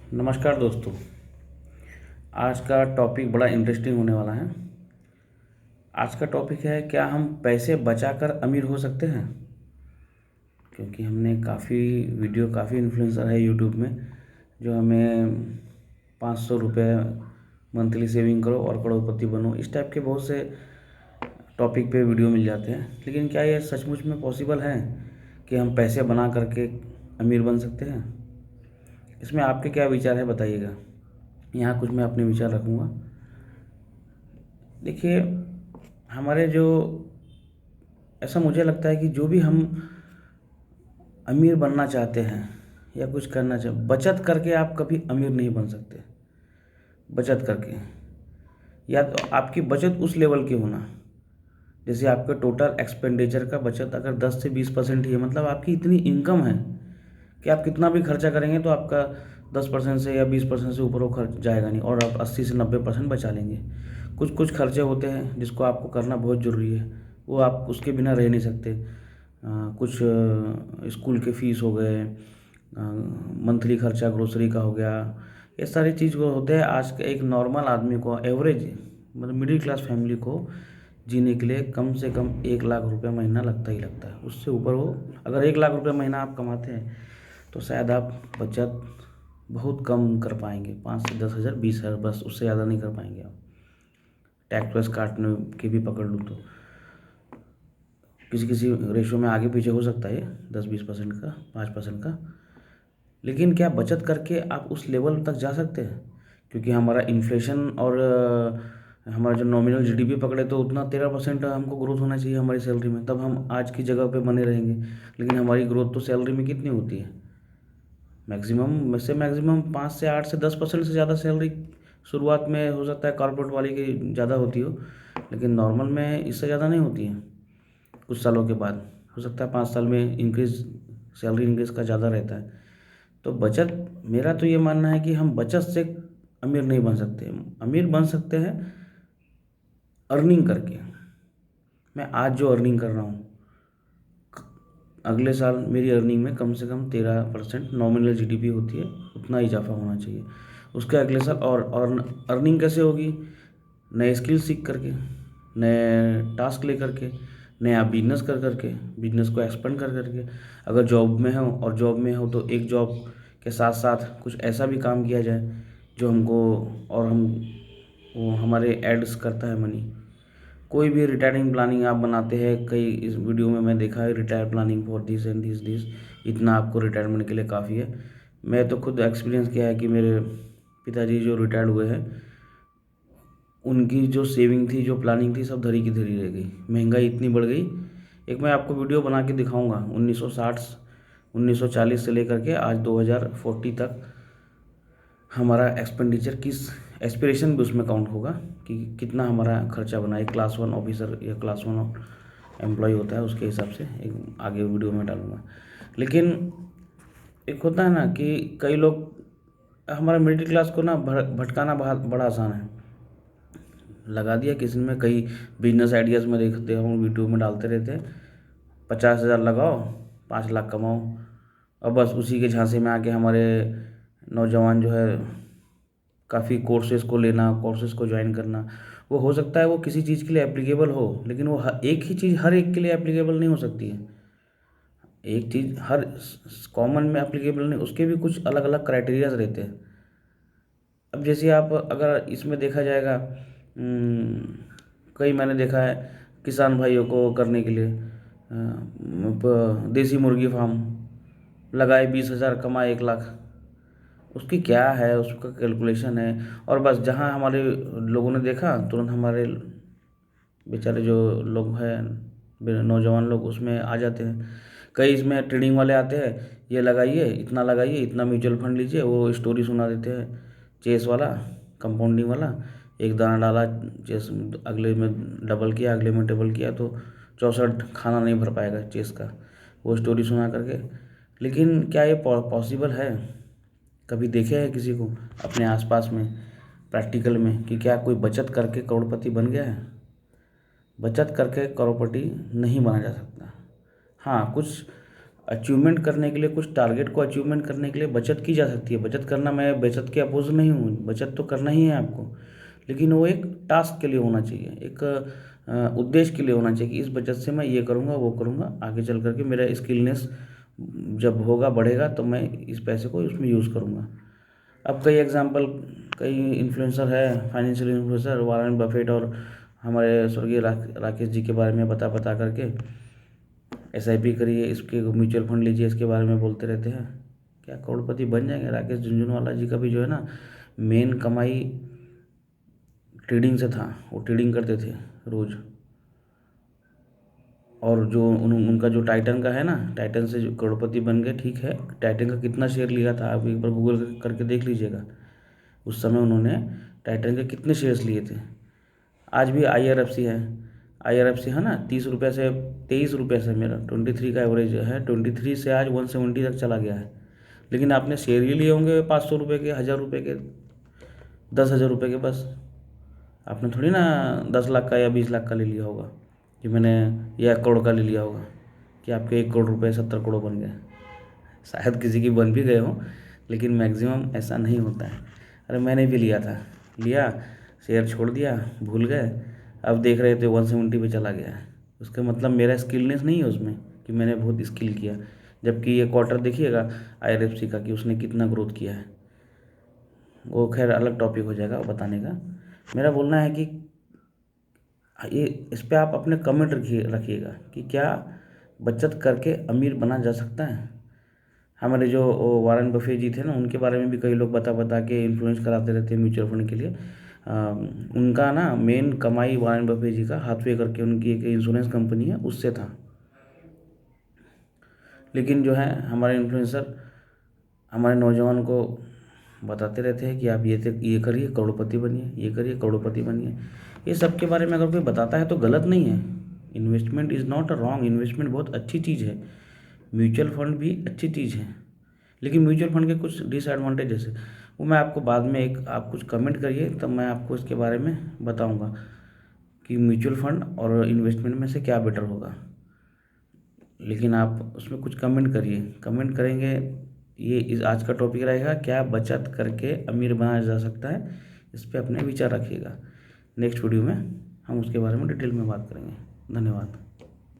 नमस्कार दोस्तों। आज का टॉपिक बड़ा इंटरेस्टिंग होने वाला है। आज का टॉपिक है, क्या हम पैसे बचाकर अमीर हो सकते हैं। क्योंकि हमने काफ़ी इन्फ्लुएंसर है यूट्यूब में जो हमें 500 रुपये मंथली सेविंग करो और करोड़पति बनो, इस टाइप के बहुत से टॉपिक पे वीडियो मिल जाते हैं। लेकिन क्या ये सचमुच में पॉसिबल है कि हम पैसे बना करके अमीर बन सकते हैं? इसमें आपके क्या विचार है, बताइएगा। यहाँ कुछ मैं अपने विचार रखूँगा। देखिए, हमारे जो ऐसा मुझे लगता है कि जो भी हम अमीर बनना चाहते हैं या कुछ करना चाहते, बचत करके आप कभी अमीर नहीं बन सकते। बचत करके, या तो आपकी बचत उस लेवल की होना, जैसे आपके टोटल एक्सपेंडिचर का बचत अगर 10 से 20% ही है, मतलब आपकी इतनी इनकम है कि आप कितना भी खर्चा करेंगे तो आपका 10% से या 20% से ऊपर वो खर्च जाएगा नहीं, और आप 80 से 90% बचा लेंगे। कुछ कुछ खर्चे होते हैं जिसको आपको करना बहुत ज़रूरी है, वो आप उसके बिना रह नहीं सकते। कुछ स्कूल के फीस हो गए, मंथली खर्चा ग्रोसरी का हो गया, ये सारी चीज़ वो होते हैं। आज के एक नॉर्मल आदमी को, एवरेज मतलब मिडिल क्लास फैमिली को जीने के लिए कम से कम 1 लाख रुपये महीना लगता ही लगता है। उससे ऊपर वो, अगर 1 लाख रुपये महीना आप कमाते हैं तो शायद आप बचत बहुत कम कर पाएंगे, 5 से 10 हज़ार 20 हज़ार, बस, उससे ज़्यादा नहीं कर पाएंगे आप। टैक्स वैक्स काटने की भी पकड़ लूँ तो किसी किसी रेशो में आगे पीछे हो सकता है, 10-20% का, 5% का। लेकिन क्या बचत करके आप उस लेवल तक जा सकते हैं? क्योंकि हमारा इन्फ्लेशन और हमारा जो नॉमिनल जीडीपी पकड़े तो उतना 13% हमको ग्रोथ होना चाहिए हमारी सैलरी में, तब हम आज की जगह पे बने रहेंगे। लेकिन हमारी ग्रोथ तो सैलरी में कितनी होती है? मैक्सिमम 5 से 8 से 10% से ज़्यादा सैलरी शुरुआत में हो सकता है कॉर्पोरेट वाली की ज़्यादा होती हो, लेकिन नॉर्मल में इससे ज़्यादा नहीं होती है। कुछ सालों के बाद हो सकता है 5 साल में इंक्रीज, सैलरी इंक्रीज का ज़्यादा रहता है। तो बचत, मेरा तो ये मानना है कि हम बचत से अमीर नहीं बन सकते। अमीर बन सकते हैं अर्निंग करके। मैं आज जो अर्निंग कर रहा हूँ, अगले साल मेरी अर्निंग में कम से कम 13% नॉमिनल जीडीपी होती है, उतना इजाफा होना चाहिए। उसके अगले साल और अर्निंग कैसे होगी? नए स्किल सीख करके, नए टास्क ले करके, नया बिजनेस कर करके, बिजनेस को एक्सपेंड कर करके। अगर जॉब में हो, और जॉब में हो तो एक जॉब के साथ साथ कुछ ऐसा भी काम किया जाए जो हमको, और हम वो हमारे एड्स करता है मनी। कोई भी रिटायरिंग प्लानिंग आप बनाते हैं, कई इस वीडियो में मैं देखा है, retire planning for this and this, इतना आपको रिटायरमेंट के लिए काफ़ी है। मैं तो खुद एक्सपीरियंस किया है कि मेरे पिताजी जो रिटायर्ड हुए हैं, उनकी जो सेविंग थी, जो प्लानिंग थी, सब धरी की धरी रह गई। महंगाई इतनी बढ़ गई। एक मैं आपको वीडियो बना के दिखाऊंगा, 1960 1940 से लेकर के आज 2040 तक हमारा एक्सपेंडिचर किस एस्पिरेशन भी उसमें काउंट होगा कि कितना हमारा खर्चा बना। एक क्लास 1 ऑफिसर या क्लास 1 एम्प्लॉय होता है, उसके हिसाब से एक आगे वीडियो में डालूंगा। लेकिन एक होता है ना कि कई लोग, हमारा मिडिल क्लास को ना भटकाना बड़ा आसान है। लगा दिया किसी ने, कई बिजनेस आइडियाज़ में देखते हूँ, वीडियो में डालते रहते हैं, 50,000 लगाओ, 5 लाख कमाओ। और बस उसी के झांसे में आके हमारे नौजवान जो है, काफ़ी कोर्सेज़ को लेना, कोर्सेज़ को ज्वाइन करना। वो हो सकता है वो किसी चीज़ के लिए एप्लीकेबल हो, लेकिन वो एक ही चीज़ हर एक के लिए एप्लीकेबल नहीं हो सकती है। एक चीज़ हर कॉमन में एप्लीकेबल नहीं, उसके भी कुछ अलग अलग क्राइटेरियाज रहते हैं। अब जैसे आप अगर इसमें देखा जाएगा, कई मैंने देखा है किसान भाइयों को करने के लिए, देसी मुर्गी फार्म लगाए, 20,000 कमाए 1 लाख। उसकी क्या है, उसका कैलकुलेशन है। और बस जहाँ हमारे लोगों ने देखा, तुरंत हमारे बेचारे जो लोग हैं, नौजवान लोग, उसमें आ जाते हैं। कई इसमें ट्रेडिंग वाले आते हैं, ये लगाइए, इतना म्यूचुअल फंड लीजिए, वो स्टोरी सुना देते हैं चेस वाला, कंपाउंडिंग वाला। एक दाना डाला चेस, अगले में डबल किया, अगले में डबल किया तो 64 खाना नहीं भर पाएगा चेस का, वो स्टोरी सुना करके। लेकिन क्या ये पॉसिबल है? कभी देखे हैं किसी को अपने आसपास में, प्रैक्टिकल में, कि क्या कोई बचत करके करोड़पति बन गया है? बचत करके करोड़पति नहीं बना जा सकता। हाँ, कुछ अचीवमेंट करने के लिए, कुछ टारगेट को अचीवमेंट करने के लिए बचत की जा सकती है। बचत करना, मैं बचत के अपोज नहीं हूँ, बचत तो करना ही है आपको, लेकिन वो एक टास्क के लिए होना चाहिए, एक उद्देश्य के लिए होना चाहिए कि इस बचत से मैं ये करूँगा, वो करूँगा, आगे चल करके मेरा स्किलनेस जब होगा, बढ़ेगा, तो मैं इस पैसे को उसमें यूज़ करूँगा। अब कई एग्जांपल, कई इन्फ्लुएंसर है, फाइनेंशियल इन्फ्लुएंसर, वॉरेन बफेट और हमारे स्वर्गीय राकेश जी के बारे में बता करके SIP करिए, इसके म्यूचुअल फंड लीजिए, इसके बारे में बोलते रहते हैं। क्या करोड़पति बन जाएंगे? राकेश झुनझुनवाला जी का भी जो है ना, मेन कमाई ट्रेडिंग से था, वो ट्रेडिंग करते थे रोज़। और जो उनका जो टाइटन का है ना, टाइटन से जो करोड़पति बन गए, ठीक है, टाइटन का कितना शेयर लिया था आप एक बार गूगल करके देख लीजिएगा। उस समय उन्होंने टाइटन के कितने शेयर्स लिए थे। आज भी IRFC है, IRFC है ना, 30 रुपये से 23 रुपये से मेरा 23 का एवरेज है, 23 से आज 170 तक चला गया है। लेकिन आपने शेयर ही लिए होंगे 500 रुपये के, 1000 रुपये के, 10,000 रुपये के बस। आपने थोड़ी ना 10 लाख का या 20 लाख का ले लिया होगा कि मैंने, या 1 करोड़ का ले लिया होगा कि आपके 1 करोड़ रुपये 70 करोड़ बन गए। शायद किसी की बन भी गए हों, लेकिन मैक्सिमम ऐसा नहीं होता है। अरे मैंने भी लिया था, लिया, शेयर छोड़ दिया, भूल गए, अब देख रहे थे 170 पे चला गया है। उसका मतलब मेरा स्किलनेस नहीं है उसमें कि मैंने बहुत स्किल किया। जबकि ये क्वार्टर देखिएगा IRFC का कि उसने कितना ग्रोथ किया है, वो खैर अलग टॉपिक हो जाएगा वो बताने का। मेरा बोलना है कि ये इस पे आप अपने कमेंट रखिएगा कि क्या बचत करके अमीर बना जा सकता है। हमारे जो वारेन बफे जी थे ना, उनके बारे में भी कई लोग बता के इन्फ्लुएंस कराते रहते हैं म्यूचुअल फंड के लिए। उनका ना मेन कमाई वारेन बफे जी का हाथवे करके उनकी एक इंश्योरेंस कंपनी है, उससे था। लेकिन जो है हमारे इन्फ्लुएंसर हमारे नौजवान को बताते रहते हैं कि आप ये करिए करोड़पति बनिए, ये करिए करोड़पति बनिए। ये सब के बारे में अगर कोई बताता है तो गलत नहीं है। Investment is not a wrong, investment बहुत अच्छी चीज़ है, म्यूचुअल फंड भी अच्छी चीज़ है। लेकिन म्यूचुअल फंड के कुछ डिसएडवांटेजेस है, वो मैं आपको बाद में, एक आप कुछ कमेंट करिए तब मैं आपको इसके बारे में बताऊंगा कि म्यूचुअल फंड और इन्वेस्टमेंट में से क्या बेटर होगा। लेकिन आप उसमें कुछ कमेंट करिए, कमेंट करेंगे। ये इस आज का टॉपिक रहेगा, क्या बचत करके अमीर बना जा सकता है। इस पर अपने विचार रखिएगा। नेक्स्ट वीडियो में हम उसके बारे में डिटेल में बात करेंगे। धन्यवाद।